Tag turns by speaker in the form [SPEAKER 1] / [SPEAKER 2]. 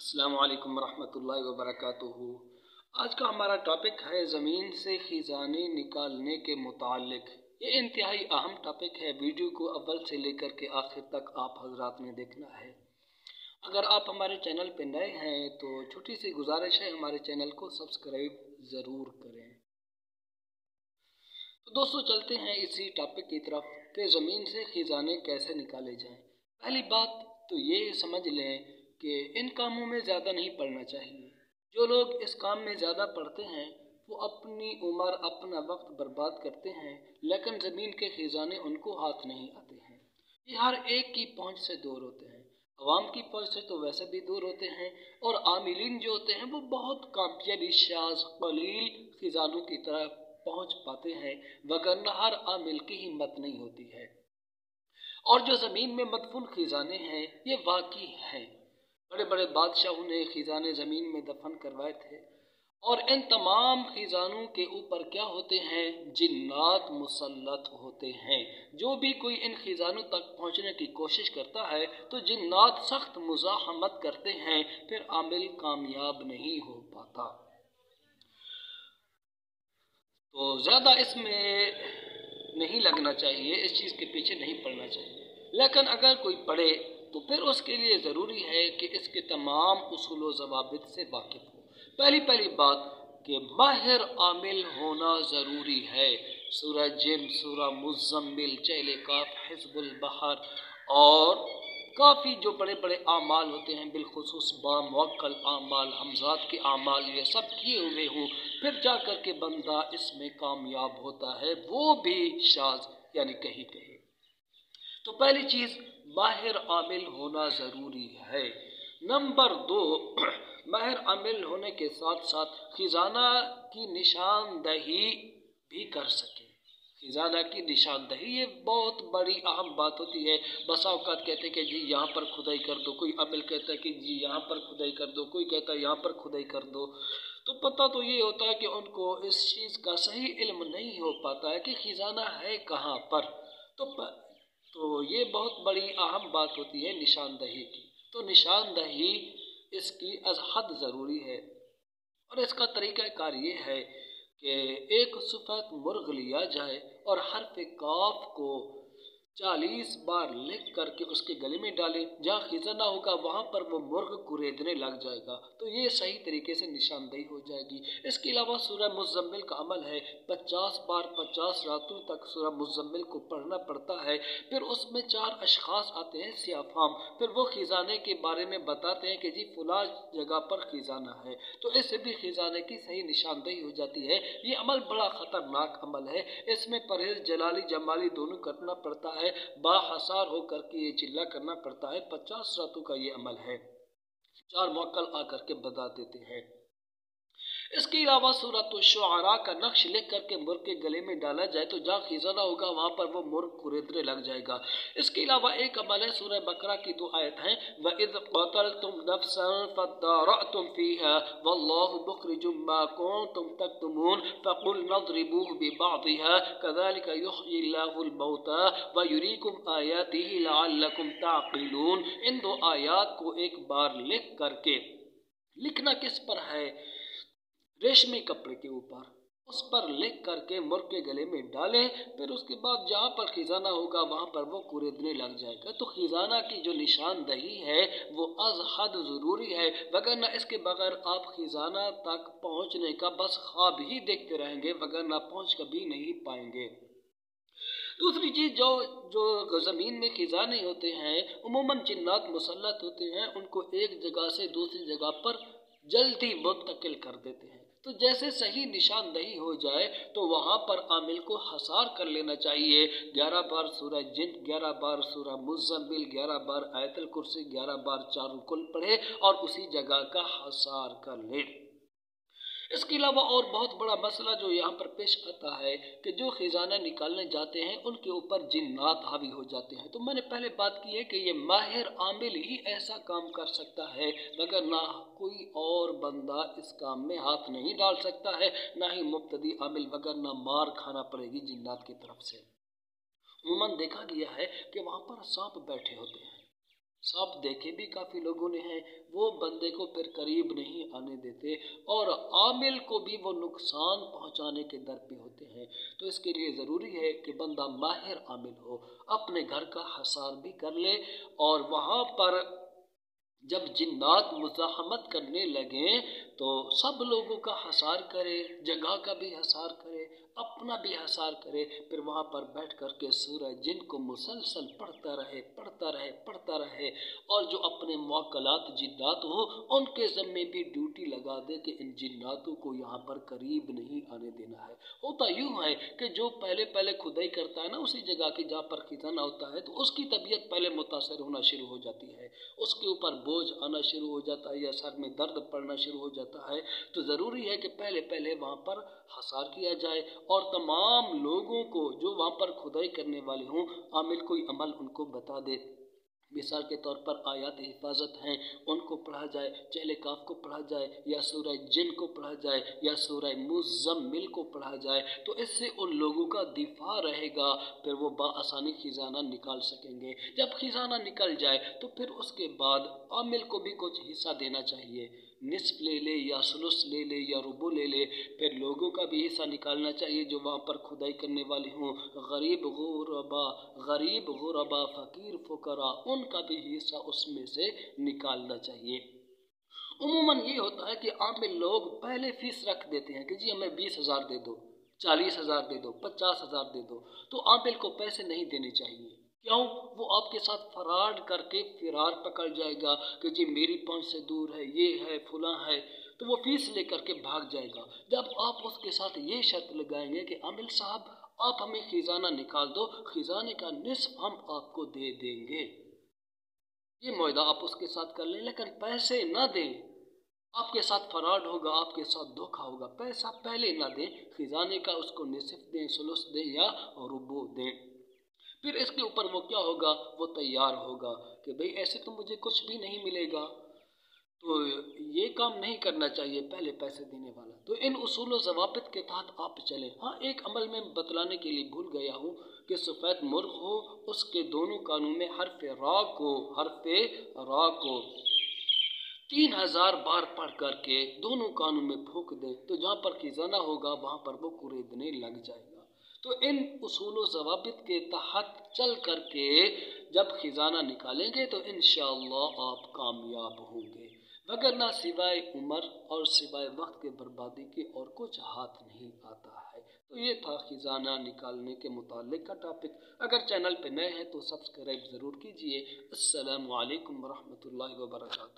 [SPEAKER 1] अस्सलाम वालेकुम रहमतुल्लाहि व बरकातुहू। आज का हमारा टॉपिक है ज़मीन से खिजाने निकालने के मुतालिक। ये इंतहाई अहम टॉपिक है। वीडियो को अव्वल से लेकर के आखिर तक आप हजरात ने देखना है। अगर आप हमारे चैनल पर नए हैं तो छोटी सी गुजारिश है, हमारे चैनल को सब्सक्राइब ज़रूर करें। तो दोस्तों चलते हैं इसी टॉपिक की तरफ कि ज़मीन से खिजाने कैसे निकाले जाएं। पहली बात तो ये समझ लें कि इन कामों में ज़्यादा नहीं पढ़ना चाहिए। जो लोग इस काम में ज़्यादा पढ़ते हैं वो अपनी उम्र अपना वक्त बर्बाद करते हैं, लेकिन ज़मीन के खिजाने उनको हाथ नहीं आते हैं। ये हर एक की पहुंच से दूर होते हैं। अवाम की पहुंच से तो वैसे भी दूर होते हैं, और आमिलीन जो होते हैं वो बहुत कम यानी शाज़ कलील खिजानों की तरह पहुंच पाते हैं, वगरना हर आमिल की हिम्मत नहीं होती है। और जो ज़मीन में मदफून खिजाने हैं ये वाकई हैं। बड़े बड़े बादशाहों ने खिजाने ज़मीन में दफन करवाए थे, और इन तमाम खिजानों के ऊपर क्या होते हैं, जिन्नात मुसल्लत होते हैं। जो भी कोई इन खिजानों तक पहुंचने की कोशिश करता है तो जिन्नात सख्त मुज़ाहमत करते हैं, फिर आमिल कामयाब नहीं हो पाता। तो ज़्यादा इसमें नहीं लगना चाहिए, इस चीज़ के पीछे नहीं पड़ना चाहिए। लेकिन अगर कोई पढ़े तो फिर उसके लिए ज़रूरी है कि इसके तमाम उसूल व ज़वाबित से वाकिफ़ हो। पहली बात कि माहिर आमिल होना ज़रूरी है। सूरह जिन, सूरह मुज़म्मिल, चैले काफ, हिज़्बुल बहर और काफ़ी जो बड़े बड़े आमाल होते हैं, बिलखुसूस बामुअक्कल आमाल, हमजात के आमाल, ये सब किए हुए हों, फिर जा कर के बंदा इसमें कामयाब होता है, वो भी शाज़ यानी कहीं कहीं। तो पहली चीज़ माहिर आमिल होना ज़रूरी है। नंबर 2, माहिर आमिल होने के साथ साथ खिजाना की निशानदही भी कर सके। खिजाना की निशानदही ये बहुत बड़ी अहम बात होती है। बसा औकात कहते हैं कि जी यहाँ पर खुदाई कर दो, कोई आमिल कहता है कि जी यहाँ पर खुदाई कर दो, कोई कहता है यहाँ पर खुदाई कर दो। तो पता तो ये होता है कि उनको इस चीज़ का सही इल्म नहीं हो पाता है कि खिजाना है कहाँ पर। तो ये बहुत बड़ी अहम बात होती है निशानदही की। तो निशानदही इसकी अज़ हद ज़रूरी है, और इसका तरीक़ाकार ये है कि एक सफ़ेद मुर्ग लिया जाए और हर्फ काफ को 40 बार लिख करके उसके गले में डालें। जहाँ खिजाना होगा वहाँ पर वो मुर्ग कुरेदने लग जाएगा, तो ये सही तरीके से निशानदेही हो जाएगी। इसके अलावा सूरह मुज़म्मिल का अमल है, 50 बार 50 रातों तक सूरह मुज़म्मिल को पढ़ना पड़ता है। फिर उसमें 4 अशख़ास आते हैं सियाफ़ाम, फिर वो खिजाने के बारे में बताते हैं कि जी फुला जगह पर खिजाना है, तो इससे भी खिजाने की सही निशानदेही हो जाती है। ये अमल बड़ा ख़तरनाक अमल है, इसमें परहेज़ जलाली जमाली दोनों करना पड़ता है, बाहसार होकर के ये चिल्ला करना पड़ता है। 50 रातों का ये अमल है। 4 मुअक्कल आकर के बता देते हैं। इसके अलावा सूरत शुआरा का नक्श लिख करके मुर्ग के गले में डाला जाए तो जहाँ खिजाना होगा वहाँ पर वो मुर्ग कुरेदने लग जाएगा। इसके अलावा एक अमल है, सूरह बकरा की 2 आयत हैं, वइज़ क़तलतुम नफ्सन फ़द्दारअतुम फ़ीहा वल्लाहु मुख़रिजुम मा कुन्तुम तक्तुमून फ़क़ुल नज़रिबूहु बिबअज़िहा कज़ालिका युह्यिल्लाहुल मौता व युरीकुम आयातिही लअल्लकुम ताक़िलून। इन 2 आयात को एक बार लिख करके, लिखना किस पर है, रेशमी कपड़े के ऊपर, उस पर लिख करके मुर्ग के गले में डालें। फिर उसके बाद जहाँ पर खिजाना होगा वहाँ पर वो कुरेदने लग जाएगा। तो खिजाना की जो निशानदही है वो अज़ हद ज़रूरी है, वगरना इसके बगैर आप खिजाना तक पहुँचने का बस ख्वाब ही देखते रहेंगे, वगरना पहुँच कभी नहीं पाएंगे। दूसरी चीज़, जो ज़मीन में खिजाने होते हैं उमूमन जिन्नात मुसल्लत होते हैं, उनको एक जगह से दूसरी जगह पर जल्दी मुंतकिल कर देते हैं। तो जैसे सही निशानदही हो जाए तो वहाँ पर आमिल को हसार कर लेना चाहिए। 11 बार सूरह जिन, 11 बार सूरह मुज़म्मिल, 11 बार आयतुल कुर्सी, 11 बार चारुल कुल पढ़े और उसी जगह का हसार कर ले। इसके अलावा और बहुत बड़ा मसला जो यहाँ पर पेश आता है कि जो खिजाना निकालने जाते हैं उनके ऊपर जिन्नात हावी हो जाते हैं। तो मैंने पहले बात की है कि ये माहिर आमिल ही ऐसा काम कर सकता है, मगर ना कोई और बंदा इस काम में हाथ नहीं डाल सकता है, ना ही मुब्तदी आमिल, वगरना मार खाना पड़ेगी जिन्नात की तरफ से। उमूमन देखा गया है कि वहाँ पर सांप बैठे होते हैं, सांप देखे भी काफ़ी लोगों ने हैं, वो बंदे को फिर करीब नहीं आने देते और आमिल को भी वो नुकसान पहुंचाने के दर पे होते हैं। तो इसके लिए ज़रूरी है कि बंदा माहिर आमिल हो, अपने घर का हसार भी कर ले और वहाँ पर जब जिन्नात मुज़ाहमत करने लगें तो सब लोगों का हसार करे, जगह का भी हसार करे, अपना भी हसार करे, फिर वहाँ पर बैठ कर के सूरह जिन को मुसलसल पढ़ता रहे पढ़ता रहे पढ़ता रहे और जो अपने मुअक्कलात जिन्नात हो उनके ज़म्मे भी ड्यूटी लगा दे कि इन जिन्नातों को यहाँ पर करीब नहीं आने देना है। होता यूँ है कि जो पहले पहले खुदाई करता है ना उसी जगह की जहाँ पर खजाना होता है, तो उसकी तबीयत पहले मुतासर होना शुरू हो जाती है, उसके ऊपर बोझ आना शुरू हो जाता है या सर में दर्द पड़ना शुरू हो जाता है। तो ज़रूरी है कि पहले पहले वहाँ पर हसार किया जाए और तमाम लोगों को जो वहाँ पर खुदाई करने वाले हों, आमिल कोई अमल उनको बता दे। मिसाल के तौर पर आयात हिफाजत हैं, उनको पढ़ा जाए, चहले काफ को पढ़ा जाए या सूरह जिन को पढ़ा जाए या सूरह मुज़म्मिल को पढ़ा जाए, तो इससे उन लोगों का दिफा रहेगा, फिर वो बाआसानी खजाना निकाल सकेंगे। जब खजाना निकल जाए तो फिर उसके बाद आमिल को भी कुछ हिस्सा देना चाहिए, निस्फ ले ले या सुलुस ले ले या रुबु ले ले, फिर लोगों का भी हिस्सा निकालना चाहिए जो वहाँ पर खुदाई करने वाले हों, गरीब गुरबा फ़कीर फ़ुकरा, उनका भी हिस्सा उसमें से निकालना चाहिए। उमूमन ये होता है कि आमिल लोग पहले फीस रख देते हैं कि जी हमें 20,000 दे दो, 40,000 दे दो, 50,000 दे दो, तो आमिल को पैसे नहीं देने चाहिए। क्यों? वो आपके साथ फराड करके फिरार पकड़ जाएगा कि जी मेरी पहुंच से दूर है, ये है, फुला है, तो वो फीस लेकर के भाग जाएगा। जब आप उसके साथ ये शर्त लगाएंगे कि आमिल साहब आप हमें खजाना निकाल दो, खजाने का निस्फ हम आपको दे देंगे, ये मुआहदा आप उसके साथ कर लें, लेकिन पैसे ना दें, आपके साथ फराड होगा, आपके साथ धोखा होगा। पैसा पहले ना दें, खजाने का उसको निस्फ दें, सुलुस दें या रुबू दें। फिर इसके ऊपर वो क्या होगा, वो तैयार होगा कि भाई ऐसे तो मुझे कुछ भी नहीं मिलेगा, तो ये काम नहीं करना चाहिए पहले पैसे देने वाला। तो इन उसूल व ज़वाबित के तहत आप चलें। हाँ, एक अमल में बतलाने के लिए भूल गया हूँ कि सफ़ेद मुर्ग हो उसके दोनों कानों में हरफ रा को 3000 बार पढ़ करके दोनों कानों में फूंक दें, तो जहाँ पर खजाना होगा वहाँ पर वो कुरेदने लग जाएगा। तो इन उसूल व ज़वाबित के तहत चल करके जब खजाना निकालेंगे तो इंशाअल्लाह आप कामयाब होंगे, वगरना सिवाय उम्र और सिवाय वक्त के बर्बादी के और कुछ हाथ नहीं आता है। तो ये था खजाना निकालने के मुताल्लिक का टॉपिक। अगर चैनल पे नए हैं तो सब्सक्राइब ज़रूर कीजिए। अस्सलामु अलैकुम वरहमतुल्लाहि वबरकातुहू।